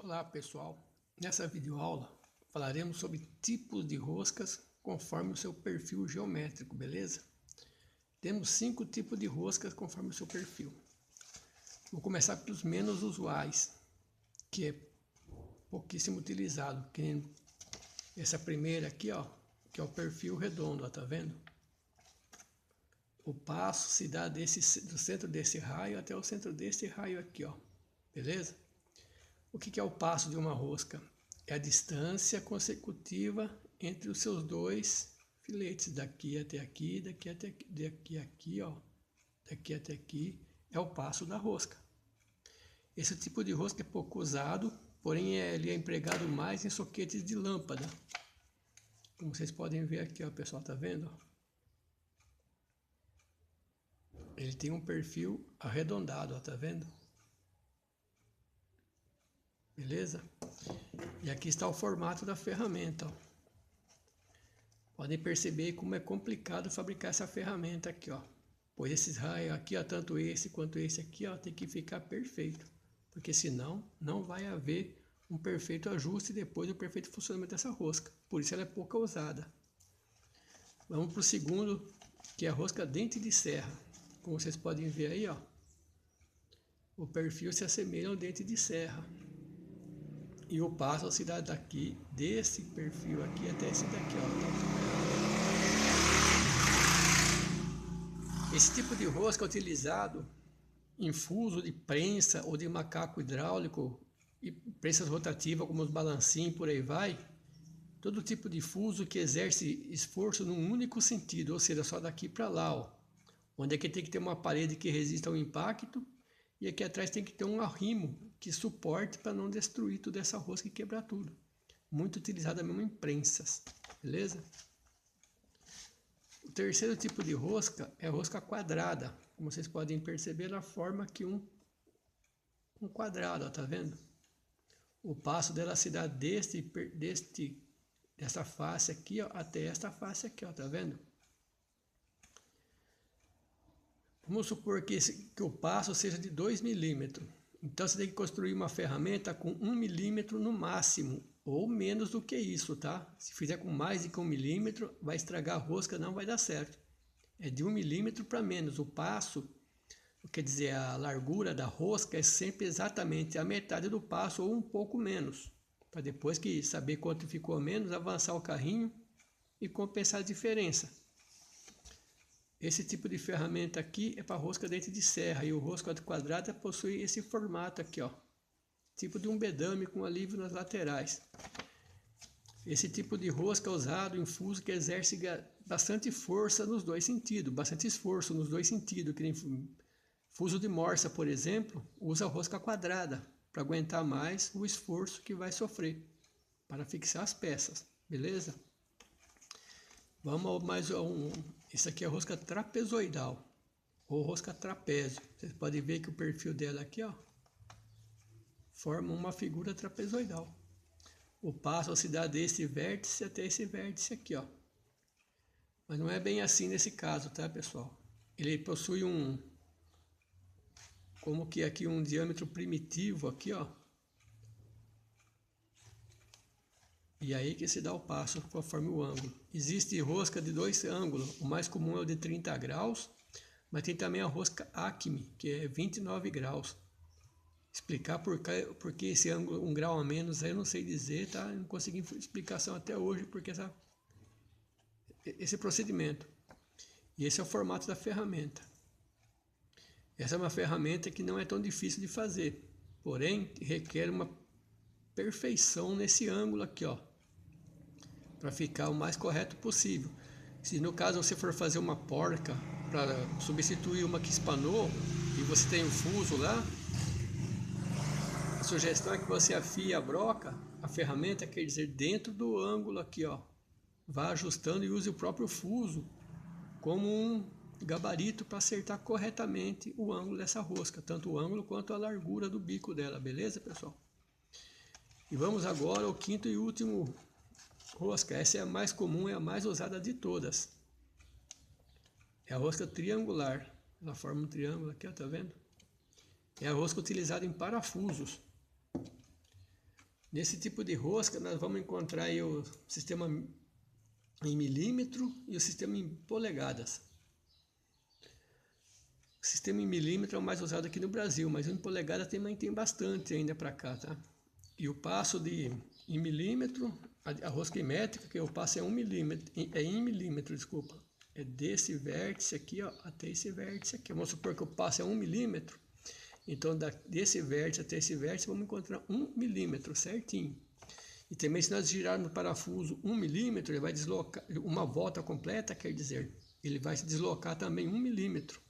Olá pessoal, nessa videoaula falaremos sobre tipos de roscas conforme o seu perfil geométrico, beleza? Temos 5 tipos de roscas conforme o seu perfil. Vou começar pelos menos usuais, que é pouquíssimo utilizado, que nem essa primeira aqui, ó, que é o perfil redondo, ó, tá vendo? O passo se dá do centro desse raio até o centro desse raio aqui, ó, beleza? O que é o passo de uma rosca? É a distância consecutiva entre os seus dois filetes, daqui até aqui, daqui até aqui, daqui aqui, ó, daqui até aqui, é o passo da rosca. Esse tipo de rosca é pouco usado, porém ele é empregado mais em soquetes de lâmpada. Como vocês podem ver aqui, ó, pessoal, tá vendo? Ele tem um perfil arredondado, ó, tá vendo? Beleza? E aqui está o formato da ferramenta, ó. Podem perceber como é complicado fabricar essa ferramenta aqui, ó. Pois esses raios aqui, ó, tanto esse quanto esse aqui, ó, tem que ficar perfeito. Porque senão não vai haver um perfeito ajuste depois do perfeito funcionamento dessa rosca. Por isso ela é pouco usada. Vamos para o segundo, que é a rosca dente de serra. Como vocês podem ver aí, ó, o perfil se assemelha ao dente de serra. E o passo se dá daqui, desse perfil aqui até esse daqui, ó. Esse tipo de rosca é utilizado em fuso de prensa ou de macaco hidráulico e prensas rotativas como os balancinhos, por aí vai. Todo tipo de fuso que exerce esforço num único sentido, ou seja, só daqui para lá, ó. Onde aqui tem que ter uma parede que resista ao impacto e aqui atrás tem que ter um arrimo que suporte para não destruir toda essa rosca e quebrar tudo. Muito utilizada mesmo em prensas, beleza? O terceiro tipo de rosca é a rosca quadrada. Como vocês podem perceber, ela forma aqui um quadrado, ó, tá vendo? O passo dela se dá dessa face aqui, ó, até esta face aqui, ó, tá vendo? Vamos supor que o passo seja de 2 milímetros. Então você tem que construir uma ferramenta com 1 milímetro no máximo, ou menos do que isso, tá? Se fizer com mais de 1 milímetro, vai estragar a rosca, não vai dar certo. É de 1 milímetro para menos. O passo, quer dizer, a largura da rosca é sempre exatamente a metade do passo ou um pouco menos. Para depois que saber quanto ficou menos, avançar o carrinho e compensar a diferença. Esse tipo de ferramenta aqui é para rosca dente de serra e o rosca quadrada possui esse formato aqui, ó, tipo de um bedame com alívio nas laterais. Esse tipo de rosca é usado em fuso que exerce bastante força nos dois sentidos, bastante esforço nos dois sentidos, que nem fuso de morsa, por exemplo, usa rosca quadrada para aguentar mais o esforço que vai sofrer para fixar as peças, beleza? Vamos mais um. Isso aqui é a rosca trapezoidal ou rosca trapézio. Vocês podem ver que o perfil dela aqui, ó, forma uma figura trapezoidal. O passo se dá desse vértice até esse vértice aqui, ó. Mas não é bem assim nesse caso, tá, pessoal? Ele possui como que aqui um diâmetro primitivo aqui, ó. E aí que se dá o passo conforme o ângulo. Existe rosca de 2 ângulos. O mais comum é o de 30 graus, mas tem também a rosca Acme, que é 29 graus. Explicar por que esse ângulo, 1 grau a menos, aí eu não sei dizer, tá? Eu não consegui explicação até hoje porque esse procedimento. E esse é o formato da ferramenta. Essa é uma ferramenta que não é tão difícil de fazer, porém requer uma perfeição nesse ângulo aqui, ó, para ficar o mais correto possível. Se no caso você for fazer uma porca para substituir uma que espanou e você tem um fuso lá, a sugestão é que você afie a broca, a ferramenta, quer dizer, dentro do ângulo aqui, ó. Vá ajustando e use o próprio fuso como um gabarito para acertar corretamente o ângulo dessa rosca, tanto o ângulo quanto a largura do bico dela, beleza, pessoal? E vamos agora ao quinto e último rosca. Essa é a mais comum, é a mais usada de todas. É a rosca triangular. Ela forma um triângulo aqui, ó, tá vendo? É a rosca utilizada em parafusos. Nesse tipo de rosca, nós vamos encontrar aí o sistema em milímetro e o sistema em polegadas. O sistema em milímetro é o mais usado aqui no Brasil, mas o em polegada também tem bastante ainda para cá, tá? E o passo em milímetro, a rosca em métrica, que o passo é 1 milímetro, é em milímetro, desculpa. É desse vértice aqui, ó, até esse vértice aqui. Vamos supor que o passo é 1 milímetro. Então, desse vértice até esse vértice, vamos encontrar 1 milímetro, certinho. E também, se nós girarmos o parafuso 1 milímetro, ele vai deslocar, uma volta completa, quer dizer, ele vai se deslocar também 1 milímetro,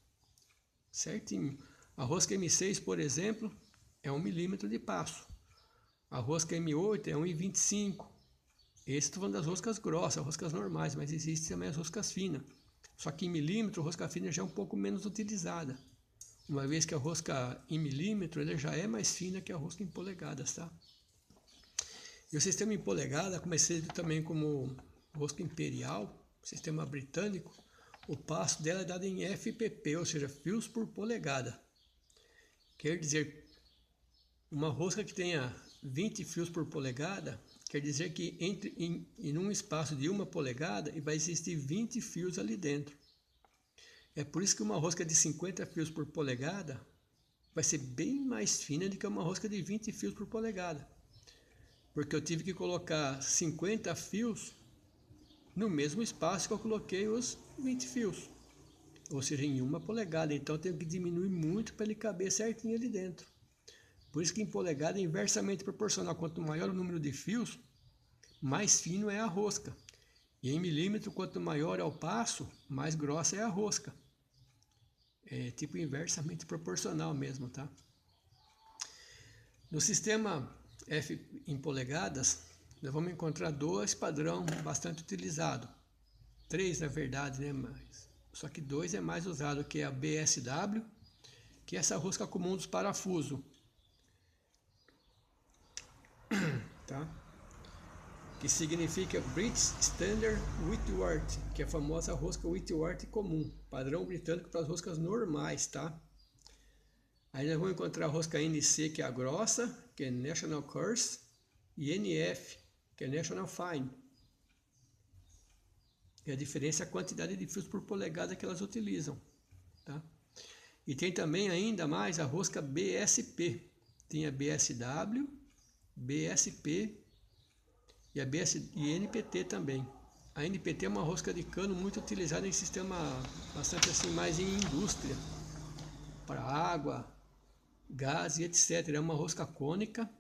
certinho. A rosca M6, por exemplo, é 1 milímetro de passo. A rosca M8 é 1,25. Esse estou falando das roscas grossas, roscas normais, mas existem também as roscas finas. Só que em milímetro, a rosca fina já é um pouco menos utilizada. Uma vez que a rosca em milímetro ela já é mais fina que a rosca em polegadas, tá? E o sistema em polegada, conhecido também como rosca imperial, sistema britânico, o passo dela é dado em FPP, ou seja, fios por polegada. Quer dizer, uma rosca que tenha 20 fios por polegada, quer dizer que em um espaço de 1 polegada vai existir 20 fios ali dentro. É por isso que uma rosca de 50 fios por polegada vai ser bem mais fina do que uma rosca de 20 fios por polegada. Porque eu tive que colocar 50 fios no mesmo espaço que eu coloquei os 20 fios. Ou seja, em 1 polegada. Então eu tenho que diminuir muito para ele caber certinho ali dentro. Por isso que em polegada é inversamente proporcional. Quanto maior o número de fios, mais fino é a rosca. E em milímetro, quanto maior é o passo, mais grossa é a rosca. É tipo inversamente proporcional mesmo, tá? No sistema F em polegadas, nós vamos encontrar 2 padrões bastante utilizados. 3, na verdade, né? Só que 2 é mais usado, que é a BSW, que é essa rosca comum dos parafusos. Tá? Que significa British Standard Whitworth, que é a famosa rosca Whitworth comum, padrão britânico para as roscas normais, tá? Aí nós vamos encontrar a rosca NC, que é a grossa, que é National Coarse, e NF, que é National Fine. E a diferença é a quantidade de fios por polegada que elas utilizam, tá? E tem também ainda mais a rosca BSP. Tem a BSW, BSP e a NPT também. A NPT é uma rosca de cano muito utilizada em sistema bastante assim, mais em indústria, para água, gás e etc. É uma rosca cônica,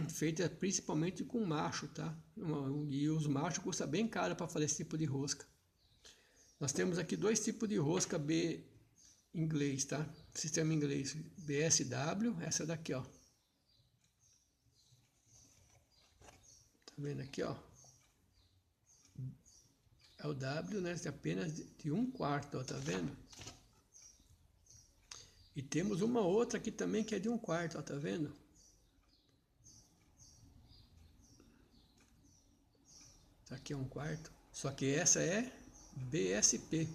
feita principalmente com macho, tá? E os machos custam bem caro para fazer esse tipo de rosca. Nós temos aqui 2 tipos de rosca B inglês, tá? Sistema inglês BSW, essa daqui, ó. Tá vendo aqui, ó? É o W, né? Apenas de 1/4, ó, tá vendo? E temos uma outra aqui também que é de 1/4, ó, tá vendo? Aqui é 1/4. Só que essa é BSP.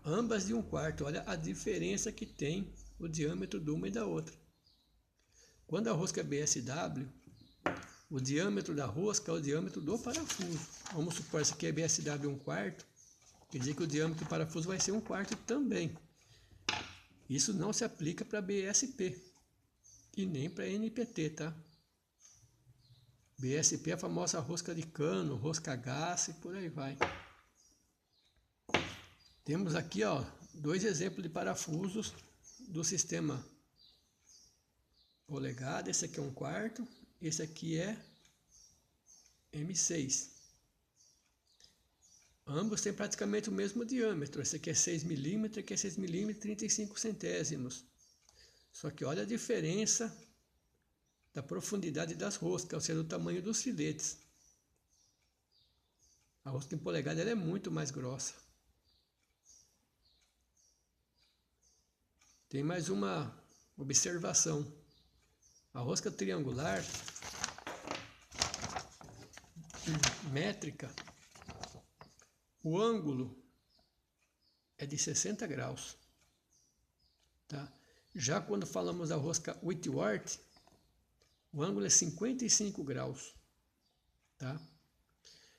Ambas de 1/4. Olha a diferença que tem o diâmetro de uma e da outra. Quando a rosca é BSW, o diâmetro da rosca é o diâmetro do parafuso. Vamos supor essa aqui é BSW 1/4. Quer dizer que o diâmetro do parafuso vai ser 1/4 também. Isso não se aplica para BSP e nem para NPT, tá? BSP é a famosa rosca de cano, rosca gás e por aí vai. Temos aqui, ó, 2 exemplos de parafusos do sistema polegada. Esse aqui é 1/4, esse aqui é M6. Ambos têm praticamente o mesmo diâmetro. Esse aqui é 6 milímetros, aqui é 6 milímetros e 35 centésimos. Só que olha a diferença da profundidade das roscas, ou seja, do tamanho dos filetes. A rosca em polegada ela é muito mais grossa. Tem mais uma observação. A rosca triangular métrica, o ângulo é de 60 graus. Tá? Já quando falamos da rosca Whitworth, O ângulo é 55 graus, tá?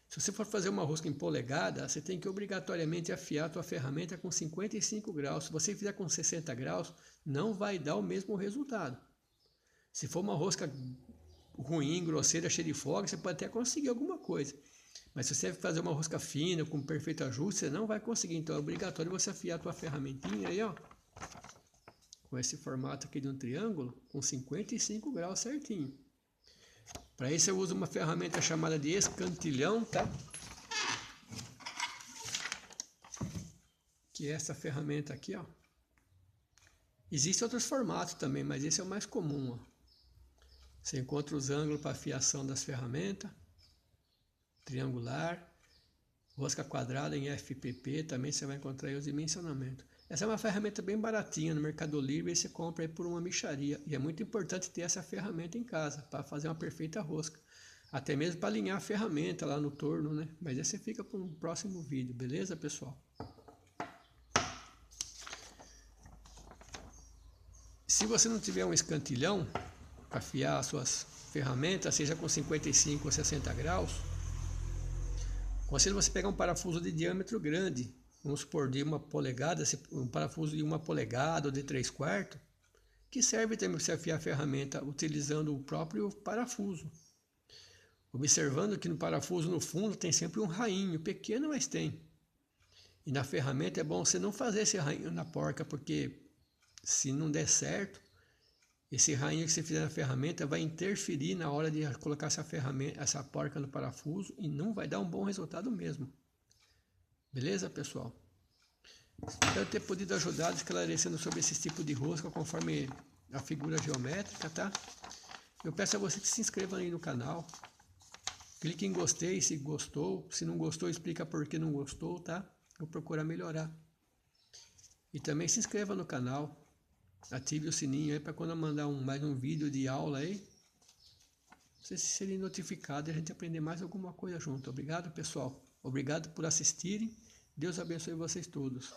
Se você for fazer uma rosca em polegada, você tem que obrigatoriamente afiar a tua ferramenta com 55 graus. Se você fizer com 60 graus, não vai dar o mesmo resultado. Se for uma rosca ruim, grosseira, cheia de folga, você pode até conseguir alguma coisa. Mas se você fazer uma rosca fina, com perfeito ajuste, você não vai conseguir. Então é obrigatório você afiar a tua ferramentinha aí, ó, com esse formato aqui de um triângulo, com 55 graus certinho. Para isso eu uso uma ferramenta chamada de escantilhão, tá? Que é essa ferramenta aqui, ó. Existem outros formatos também, mas esse é o mais comum, ó. Você encontra os ângulos para afiação das ferramentas, triangular, rosca quadrada em FPP, também você vai encontrar aí os dimensionamentos. Essa é uma ferramenta bem baratinha no Mercado Livre e você compra aí por uma mixaria. E é muito importante ter essa ferramenta em casa para fazer uma perfeita rosca. Até mesmo para alinhar a ferramenta lá no torno, né? Mas esse fica para um próximo vídeo, beleza, pessoal? Se você não tiver um escantilhão para afiar as suas ferramentas, seja com 55 ou 60 graus, aconselho você pegar um parafuso de diâmetro grande, vamos supor de 1 polegada, um parafuso de 1 polegada ou de 3/4, que serve também para você afiar a ferramenta utilizando o próprio parafuso. Observando que no parafuso no fundo tem sempre um rainho, pequeno, mas tem. E na ferramenta é bom você não fazer esse rainho na porca, porque se não der certo, esse rainho que você fizer na ferramenta vai interferir na hora de colocar essa porca no parafuso e não vai dar um bom resultado mesmo. Beleza, pessoal? Espero ter podido ajudar esclarecendo sobre esse tipo de rosca conforme a figura geométrica, tá? Eu peço a você que se inscreva aí no canal. Clique em gostei se gostou. Se não gostou, explica por que não gostou, tá? Vou procurar melhorar. E também se inscreva no canal. Ative o sininho aí para quando eu mandar mais um vídeo de aula aí, vocês serem notificados e a gente aprender mais alguma coisa junto. Obrigado, pessoal. Obrigado por assistirem. Deus abençoe vocês todos.